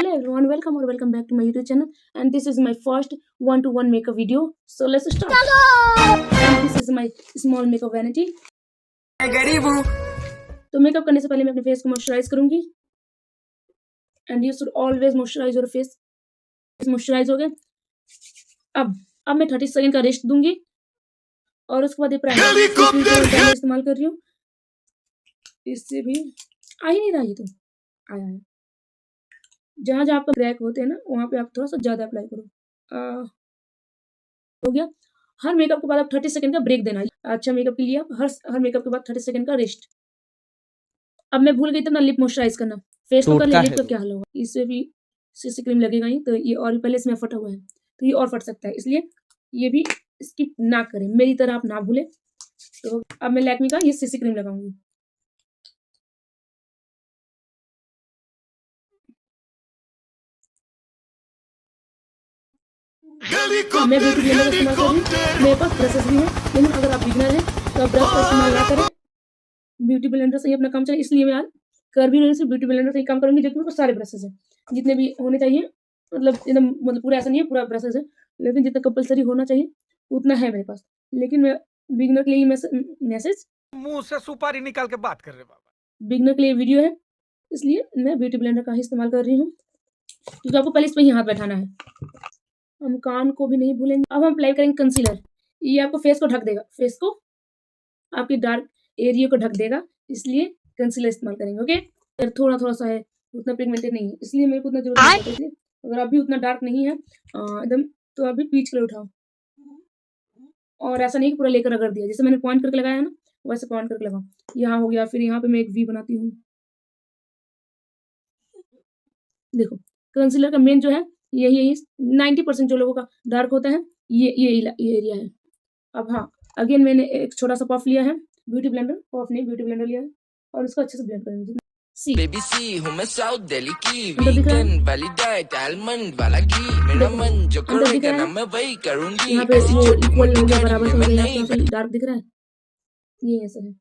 Hello everyone, welcome or welcome back to my YouTube channel, and this is my first one-to-one makeup video. So let's start. And this is my small makeup vanity. तो makeup करने से पहले मैं अपने face को moisturise करूंगी, and you should always moisturise your face. Moisturise हो गया. अब मैं 30 सेकंड का रेस्ट दूंगी, और उसके बाद ये प्राइमर इस्तेमाल कर रही हूँ. इससे भी आ ही नहीं रहा, ये तो आया. जहाँ जहाँ आपका क्रैक होते हैं ना, वहाँ पे आप थोड़ा सा ज़्यादा अप्लाई करो. हो गया. हर मेकअप के बाद आप 30 सेकंड का ब्रेक देना. अच्छा मेकअप के लिए आप हर मेकअप के बाद 30 सेकंड का रेस्ट. अब मैं भूल गई थी अपना लिप मॉइस्चराइज करना. फेस तो कर लिया, लिप का क्या हाल होगा. इससे भी सीसी क्रीम लगेगा ही, तो ये और पहले इसमें फटा हुआ है, तो ये और फट सकता है. इसलिए ये भी स्किप ना करें, मेरी तरह आप ना भूलें. तो अब मैं लैक्मी का ये सीसी क्रीम लगाऊंगी. मैं ब्यूटी ब्लेंडर का इस्तेमाल कर रही हूँ. मेरे पास ब्रशेस भी है, लेकिन अगर आप बिगनर हैं तो आप ब्रश का इस्तेमाल ना करें. ब्यूटी ब्लेंडर से ही अपना काम चले, इसलिए मैं आज कर भी रही हूँ. ब्यूटी ब्लेंडर से ही काम करूंगी, जो कि मेरे पास सारे ब्रशेस हैं, जितने भी होने चाहिए. मतलब एकदम, मतलब पूरा ऐसा नहीं है पूरा ब्रशेस है, लेकिन जितना कंपलसरी होना चाहिए उतना है मेरे पास. लेकिन मैं बिगनर के लिए मैसेज मुंह से सुपारी निकाल के बात कर रहे बाबा. बिगनर के लिए वीडियो है, इसलिए मैं ब्यूटी ब्लेंडर का ही इस्तेमाल कर रही हूँ, क्योंकि आपको पहले इस पर ही हाथ बैठाना है. हम कान को भी नहीं भूलेंगे. अब हम अप्लाई करेंगे कंसीलर. ये आपको फेस को ढक देगा, फेस को आपकी डार्क एरिया को ढक देगा, इसलिए कंसीलर इस्तेमाल करेंगे. ओके, थोड़ा थोड़ा सा है, उतना पिगमेंटेड नहीं है, इसलिए मेरे को उतना जरूरत नहीं पड़ता. इसलिए अगर अभी उतना डार्क नहीं है एकदम, तो अभी पीच कलर उठाओ, और ऐसा नहीं कि पूरा लेकर रगड़ दिया. जैसे मैंने पॉइंट करके लगाया है ना, वैसे पॉइंट करके लगाओ. यहाँ हो गया, फिर यहाँ पे मैं एक वी बनाती हूँ. देखो, कंसीलर का मेन जो है यही 90% जो लोगों का डार्क होता है, ये एरिया है. अब हाँ, अगेन मैंने एक छोटा सा पफ लिया है, ब्यूटी ब्लेंडर, पफ नहीं ब्यूटी ब्लेंडर लिया है, और इसको अच्छे से ब्लेंड करेंगे. सी बेबी सी हूँ मैं साउथ दिल्ली की, अंदर दिख रहा है, वीगन वाली डाइट आलमंड वाला घी, मेरा मन जो अंदर दिख करेगा रहा ना है. मैं वही करूंगी. यहाँ पे ऐसी वो छोटी इक्वल मोटी हो गया, गाड़ी बराबर में से हो मैं गया. नहीं. यहाँ पे डार्क दिख रहा है, ये ऐसा है.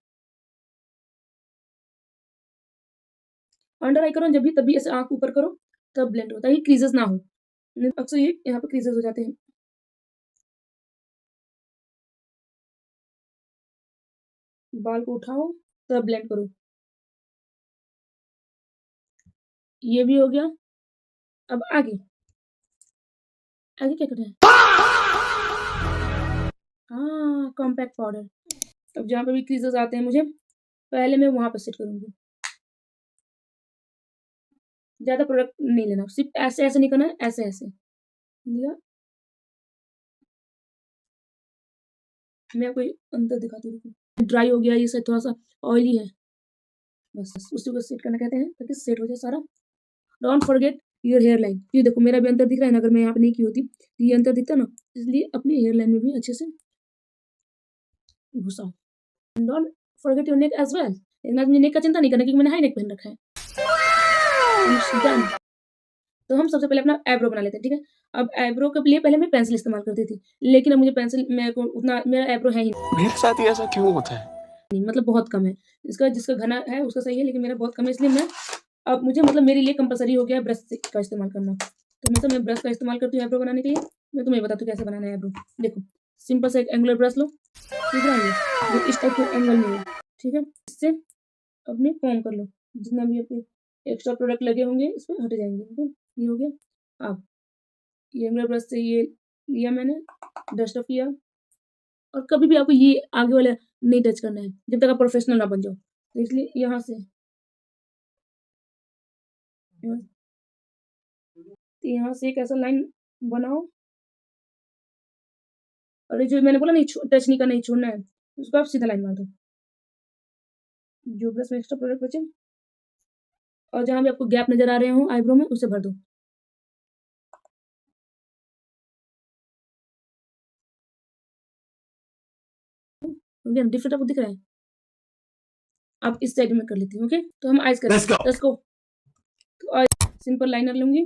अंडर आई करो जब भी, तभी ऐसे आंख ऊपर करो, तब ब्लेंड होता है. ये क्रीजेस ना हो, अक्सर ये यहाँ पे क्रीजेस हो जाते हैं. बाल को उठाओ, तब ब्लेंड करो. ये भी हो गया. अब आगे आगे क्या करना है. हाँ, कॉम्पैक्ट पाउडर. अब जहाँ पे भी क्रीजेस आते हैं मुझे, पहले मैं वहां पर सेट करूंगी. ज्यादा प्रोडक्ट नहीं लेना, सिर्फ ऐसे ऐसे नहीं करना है, ऐसे ऐसे लिया. मैं कोई अंदर दिखाती हूँ. ड्राई हो गया, ये सब थोड़ा सा ऑयली है, बस उसी को सेट करना कहते हैं, ताकि सेट हो जाए सारा. Don't forget your hairline. ये देखो मेरा भी अंतर दिख रहा है ना, अगर मैं यहाँ पे नहीं की होती तो ये अंतर दिखता ना, इसलिए अपने हेयर लाइन में भी अच्छे से घुसाओ. Don't forget your neck as well. लेकिन आज मुझे नेक का चिंता नहीं करना, क्योंकि मैंने हाई नेक पहन रखा है. डन. तो हम सबसे पहले अपना आईब्रो बना लेते हैं, ठीक है. अब आईब्रो के लिए पहले मैं पेंसिल इस्तेमाल करती थी, लेकिन अब मुझे पेंसिल, मेरे को उतना, मेरा आईब्रो है ही मेरे साथ ही ऐसा क्यों होता है? नहीं, मतलब बहुत कम है. जिसका घना है उसका सही है, लेकिन मेरा बहुत कम है, इसलिए मैं, अब मुझे, मतलब मेरे लिए कंपलसरी हो गया ब्रश का इस्तेमाल करना. तो मैं ब्रश का इस्तेमाल करती हूँ आईब्रो बनाने के लिए. मैं तुम्हें बताती हूँ कैसे बनाना है आईब्रो. देखो, सिंपल से एक एंगुलर ब्रश लो, ठीक है, जो इस टाइप के एंगल में हो, ठीक है. इससे अपने कॉम्ब कर लो, जितना भी अपने एक्स्ट्रा प्रोडक्ट लगे होंगे इस पर हट जाएंगे. ठीक है, ये हो गया. अब ये एंगुलर ब्रश से ये लिया मैंने, डस्ट ऑफ किया. और कभी भी आपको ये आगे वाला नहीं टच करना है, जब तक आप प्रोफेशनल ना बन जाओ. तो इसलिए यहाँ से, यहाँ से एक ऐसा लाइन बनाओ, और जो मैंने बोला नहीं, टच नहीं करना, नहीं छोड़ना है, उसको आप सीधा लाइन मार दो, जो ब्रश में एक्स्ट्रा प्रोडक्ट बचे, और जहाँ भी आपको गैप नजर आ रहे हो आईब्रो में, उसे भर दो. डिफरेंट आपको दिख रहा है. अब इस साइड में कर लेती हूँ. ओके, तो हम आइज करेंगे. Let's go. तो आज सिंपल लाइनर लूंगी.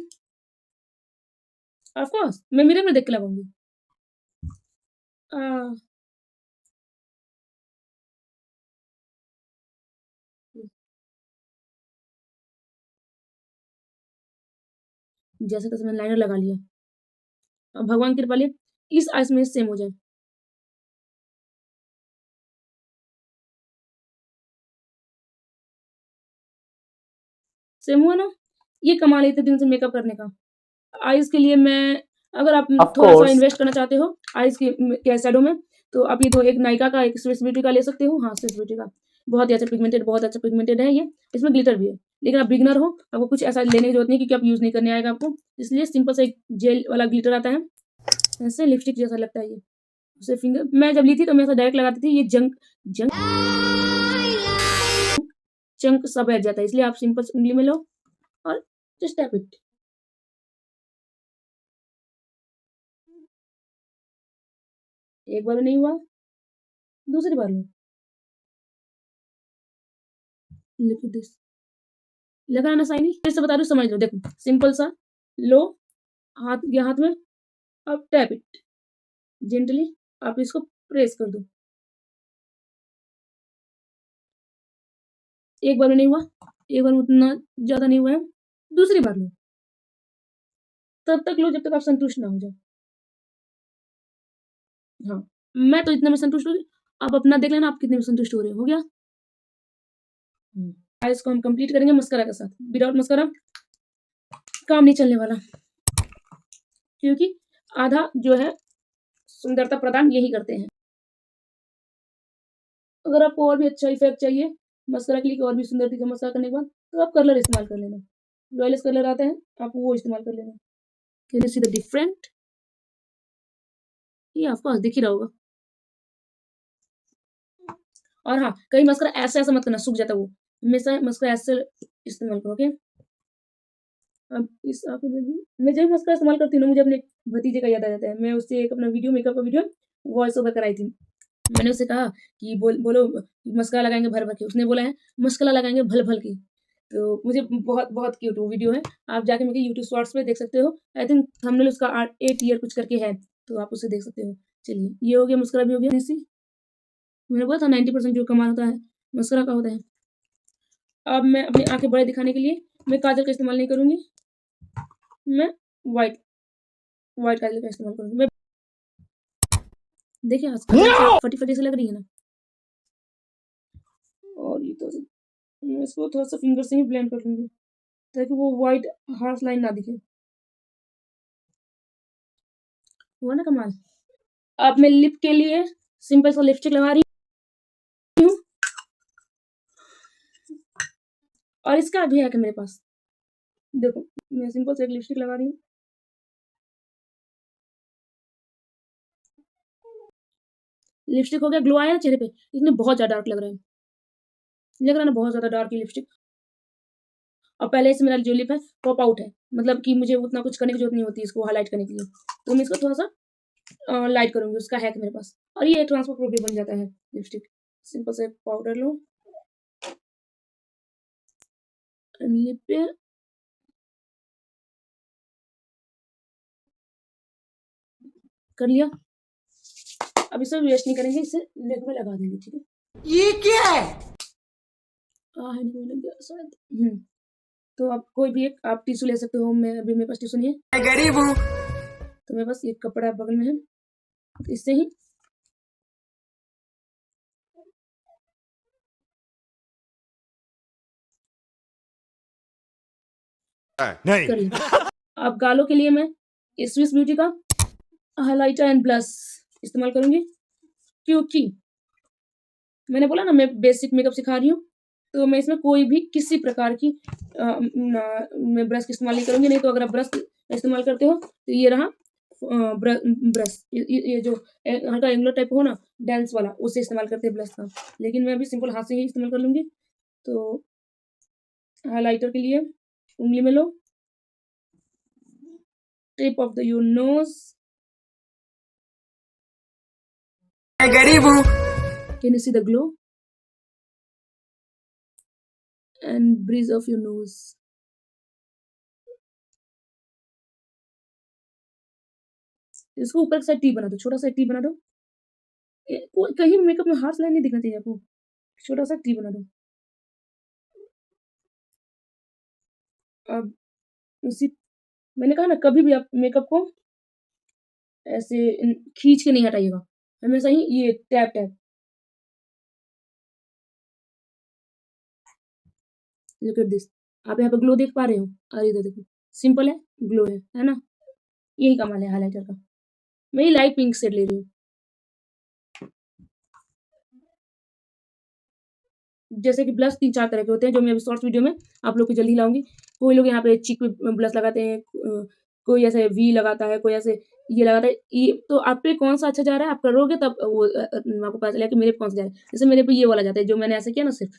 ऑफ कोर्स मैं मिरर में देख के लगाऊंगी. जैसे तैसे मैंने लाइनर लगा लिया। अब भगवान की कृपा ले इस आइस में सेम हो जाए। सेम हुआ ना? ये कमाल है इतने दिन से मेकअप करने का। आइज़ के लिए मैं अगर आप Of थोड़ा-सा course. इन्वेस्ट करना चाहते हो आइज़ के शैडो में, तो आप ये दो एक नायका का, एक स्विस ब्यूटी का ले सकते हो। हाँ, स्विस ब्यूटी का। बहुत ही अच्छा पिगमेंटेड, बहुत अच्छा पिगमेंटेड है ये। इसमें ग्लिटर भी है। लेकिन आप बिगिनर हो, आपको कुछ ऐसा लेने की ज़रूरत नहीं क्योंकि आप यूज़ नहीं करने आएगा आपको। इसलिए सिंपल सा एक जेल वाला ग्लिटर आता है। ऐसे लिपस्टिक जैसा लगता है ये। उसे फिंगर मैं जब ली थी तो मैं ऐसा डायरेक्ट लगाती थी, ये जंक जंक चंक सा बैठ जाता है। इसलिए आप सिंपल से उंगली में लो और जस्ट टैप इट। एक बार में नहीं हुआ, दूसरी बार लो। Look at this. लगा है ना शाइनी? फिर से बता रही हूँ, समझ लो। देखो सिंपल सा लो, हाथ या हाथ में, अब टैप इट जेंटली। आप इसको प्रेस कर दो। एक बार में नहीं हुआ, एक बार में उतना ज़्यादा नहीं हुआ है, दूसरी बार लो। तब तक लो जब तक आप संतुष्ट ना हो जाओ। हाँ, मैं तो इतने में संतुष्ट हो गई। आप अपना देख लेना आप कितने में संतुष्ट हो रहे हो। हो गया? आइज़ को हम कंप्लीट करेंगे मस्कारा के साथ। विदाउट मस्कारा काम नहीं चलने वाला, क्योंकि आधा जो है सुंदरता प्रदान यही करते हैं। अगर आपको और भी अच्छा इफेक्ट चाहिए मस्कारा के लिए और भी सुंदर दिखे मस्कारा करने के बाद, तो आप कर्लर इस्तेमाल कर लेना। लॉयलेस कर्लर आता है, आप वो इस्तेमाल कर लेना। Can you see the different? ये ऑफ कोर्स दिख ही रहा होगा। और हाँ, कहीं मस्कारा ऐसा-ऐसा मत करना, सूख जाता है वो। हमेशा मस्कारा ऐसे इस्तेमाल करो, ओके? अब इस आँखों में भी मैं जब भी मस्कारा इस्तेमाल करती हूँ ना, मुझे अपने भतीजे का याद आ जाता है। मैं उससे एक अपना वीडियो मेकअप का वीडियो वॉइस ओवर कराई थी। मैंने उससे कहा कि बोलो मस्कारा लगाएँगे भर-भर के। उसने बोला है मस्कारा लगाएँगे भल-भल के। तो मुझे बहुत बहुत क्यूट वो वीडियो है। आप जाके मेरे यूट्यूब शॉर्ट्स पे देख सकते हो। आई थिंक थंबनेल उसका 8 ईयर कुछ करके है, तो आप उसे देख सकते हो। चलिए, ये हो गया, मस्कारा भी हो गया। इसी मैंने बोला था 90% जो कमाल होता है, मस्कारा का होता है। अब मैं अपनी आँखें बड़े दिखाने के लिए मैं काजल का इस्तेमाल नहीं करूँगी। मैं व्हाइट व्हाइट काजल का इस्तेमाल करूँगी। मैं देखिए आज फटी-फटी सी लग रही है ना? और ये तो मैं इसको थोड़ा-सा फिंगर से ही ब्लेंड कर लूँगी, ताकि वो व्हाइट हार्श लाइन ना दिखे। हुआ ना कमाल? अब मैं लिप के लिए सिंपल सा लिपस्टिक लगा रही हूँ और इसका भी है कि मेरे पास। देखो, मैं सिंपल सा एक लिपस्टिक लगा रही हूँ। लिपस्टिक हो गया, ग्लो आया ना चेहरे पे? लेकिन बहुत ज़्यादा डार्क लग रहा है। लग रहा है ना बहुत ज़्यादा डार्क ये लिपस्टिक? और पहले से मेरा जो लिप है पॉप आउट है, मतलब कि मुझे उतना कुछ करने की ज़रूरत नहीं होती इसको हाइलाइट करने के लिए। तो मैं इसको थोड़ा-सा लाइट करूँगी, उसका है मेरे पास। और ये ट्रांसफर प्रूफ भी बन जाता है लिपस्टिक। सिंपल सा एक पाउडर लो लिप पे। कर लिया। अब इसे वेस्ट नहीं करेंगे, इसे लेग में लगा देंगे, ठीक है? ये क्या है? हैंड में लग गया शायद। तो आप कोई भी एक आप टिश्यू ले सकते हो। मैं अभी मेरे पास टिश्यू नहीं है, मैं गरीब हूँ। तो मेरे पास एक कपड़ा बगल में है, तो इससे ही नहीं कर लिया। अब गालों के लिए मैं स्विस ब्यूटी का हाइलाइटर एंड ब्लश इस्तेमाल करूँगी, क्योंकि मैंने बोला ना मैं बेसिक मेकअप सिखा रही हूँ, तो मैं इसमें कोई भी किसी प्रकार की मैं ब्रश का इस्तेमाल नहीं करूँगी। नहीं तो अगर आप ब्रश इस्तेमाल करते हो, तो ये रहा ब्रश। ये जो हल्का एंगुलर टाइप हो ना, डांस वाला, उससे इस्तेमाल करते हैं ब्रश का। लेकिन मैं अभी सिंपल हाथ से ही इस्तेमाल कर लूँगी। तो हाइलाइटर के लिए उंगली में लो, tip of the your nose. मैं गरीब हूँ। Can you see the glow? And bridge of your nose. इसको ऊपर की साइड टी बना दो, छोटा सा टी बना दो। कहीं भी मेकअप में हार्श लाइन नहीं दिखना चाहिए आपको। छोटा सा टी बना दो। अब उसी मैंने कहा ना कभी भी आप मेकअप को ऐसे खींच के नहीं हटाइएगा, हमेशा ही ये tap tap. Look at this, आप यहाँ पे ग्लो देख पा रहे हो, और इधर देखो सिंपल है, ग्लो है ना। यही कमाल है हाइलाइटर का। मैं ये लाइट पिंक शेड ले रही हूँ। जैसे कि ब्लश 3-4 तरह के होते हैं, जो मैं अभी शॉर्ट्स वीडियो में आप लोग को जल्दी लाऊंगी। कोई लोग यहाँ पे चिक पे ब्लश लगाते हैं, कोई ऐसे वी लगाता है, कोई ऐसे ये लगाता है। ये तो आप पे कौन सा अच्छा जा रहा है, आप करोगे तब वो आपको पता चलेगा कि मेरे पे कौन सा जा रहा है। जैसे मेरे पे ये वाला जाता है, जो मैंने ऐसे किया ना सिर्फ,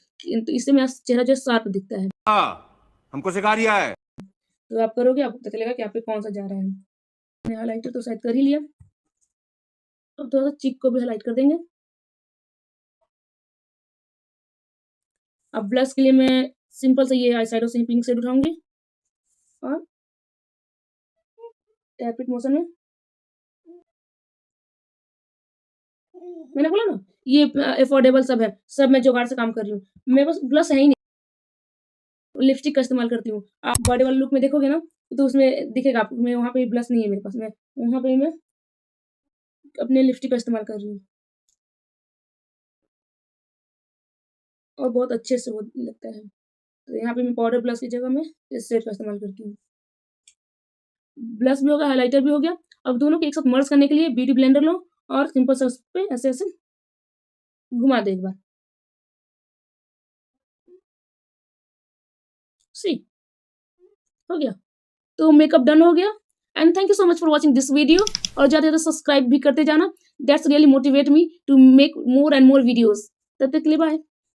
तो इससे मेरा चेहरा जो शार्प दिखता है। हमको सिखा रिया है। तो आप करोगे, आपको पता चलेगा कि आप पे कौन सा जा रहा है। मैंने हाइलाइटर तो शायद कर ही लिया। अब थोड़ा सा चिक को भी हाईलाइट कर देंगे। अब ब्लश के लिए मैं सिंपल से ये आई शैडो से पिंक शेड उठाऊंगी और टैप इट मोशन में। मैंने बोला ना ये अफोर्डेबल सब है, सब मैं जुगाड़ से काम कर रही हूँ। मेरे पास ब्लश है ही नहीं, लिपस्टिक का इस्तेमाल करती हूँ। आप बॉडी वाले लुक में देखोगे ना तो उसमें दिखेगा आपको। मैं वहाँ पे ब्लश नहीं है मेरे पास, मैं वहाँ पे मैं अपने लिपस्टिक का इस्तेमाल कर रही हूँ और बहुत अच्छे से वो लगता है। तो यहाँ पे मैं पाउडर ब्लश की जगह में इस शेड का इस्तेमाल करती हूँ। ब्लश भी हो गया, हाइलाइटर भी हो गया। अब दोनों को एक साथ मर्ज करने के लिए ब्यूटी ब्लेंडर लो और सिंपल सा उस पे ऐसे ऐसे घुमा दो एक बार। सी हो गया, तो मेकअप डन हो गया। And thank you so much for watching this video. और ज़्यादा ज़्यादा सब्सक्राइब भी करते जाना, that's really motivate me to make more and more videos. तब तक के लिए बाय।